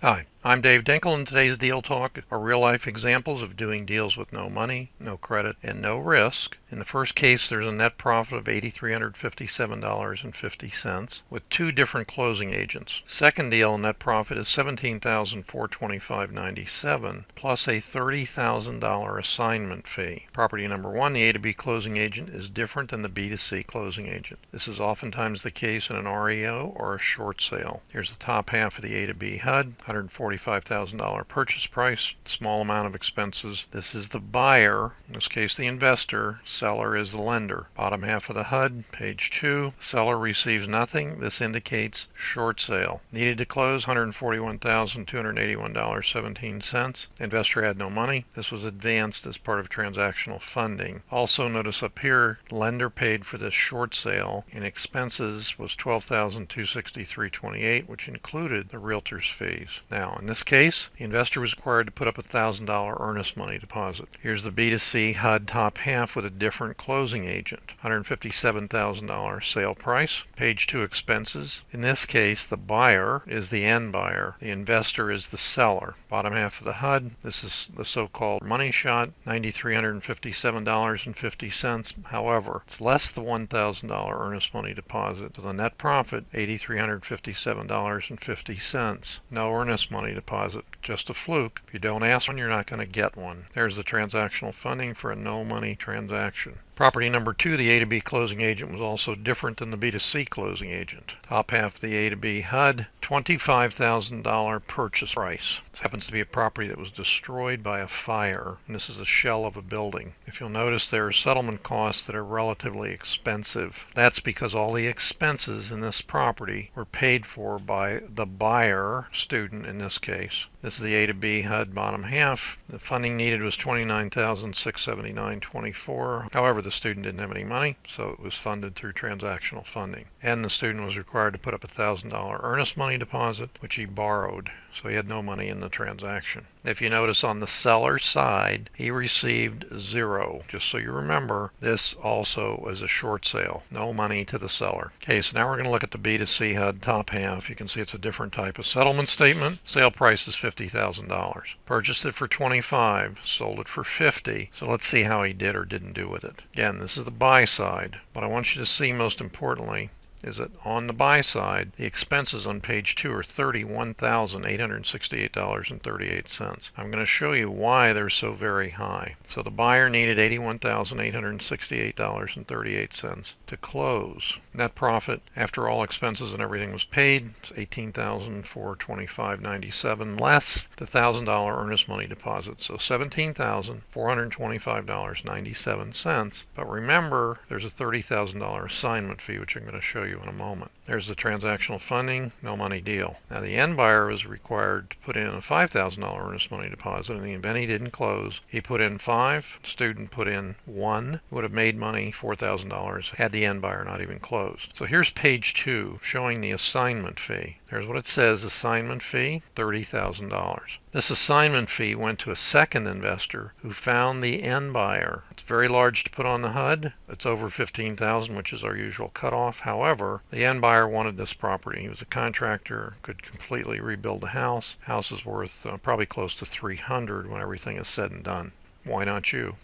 Hi, I'm Dave Dinkle, and today's Deal Talk are real-life examples of doing deals with no money, no credit, and no risk. In the first case, there's a net profit of $8,357.50 with two different closing agents. Second deal, net profit is $17,425.97 plus a $30,000 assignment fee. Property number one, the A to B closing agent is different than the B to C closing agent. This is oftentimes the case in an REO or a short sale. Here's the top half of the A to B HUD, $145,000 purchase price, small amount of expenses. This is the buyer, in this case the investor, seller is the lender. Bottom half of the HUD, page 2, seller receives nothing. This indicates short sale. Needed to close $141,281.17. Investor had no money. This was advanced as part of transactional funding. Also notice up here, lender paid for this short sale and expenses was $12,263.28, which included the realtor's fees. Now, in this case, the investor was required to put up a $1,000 earnest money deposit. Here's the B2C HUD top half with a different closing agent. $157,000 sale price. Page 2 expenses. In this case, the buyer is the end buyer. The investor is the seller. Bottom half of the HUD. This is the so-called money shot, $9,357.50. However, it's less the $1,000 earnest money deposit. So the net profit, $8,357.50. No earnest money deposit, just a fluke. If you don't ask one, you're not going to get one. There's the transactional funding for a no money transaction. Property number two, the A to B closing agent was also different than the B to C closing agent. Top half of the A to B HUD, $25,000 purchase price. This happens to be a property that was destroyed by a fire, and this is a shell of a building. If you'll notice, there are settlement costs that are relatively expensive. That's because all the expenses in this property were paid for by the buyer, student in this case. This is the A to B HUD bottom half. The funding needed was $29,679.24. However, the student didn't have any money, so it was funded through transactional funding. And the student was required to put up a $1,000 earnest money deposit, which he borrowed, so he had no money in the transaction. If you notice on the seller's side, he received zero. Just so you remember, this also is a short sale. No money to the seller. Okay, so now we're going to look at the B to C HUD top half. You can see it's a different type of settlement statement. Sale price is $50,000. Purchased it for $25,000, sold it for $50,000. So let's see how he did or didn't do with it. Again, this is the buy side. What I want you to see most importantly is that on the buy side, the expenses on page 2 are $31,868.38. I'm going to show you why they're so very high. So the buyer needed $81,868.38 to close. Net profit after all expenses and everything was paid is $18,425.97 less the $1,000 earnest money deposit. So $17,425.97. But remember, there's a $30,000 assignment fee, which I'm going to show you in a moment. There's the transactional funding, no money deal. Now the end buyer was required to put in a $5,000 earnest money deposit. In the event he didn't close, he put in $5,000, student put in $1,000, would have made money $4,000 had the end buyer not even closed. So here's page 2 showing the assignment fee. There's what it says, assignment fee, $30,000. This assignment fee went to a second investor who found the end buyer. It's very large to put on the HUD. It's over $15,000, which is our usual cutoff. However, the end buyer wanted this property. He was a contractor, could completely rebuild the house. House is worth probably close to $300,000 when everything is said and done. Why not you?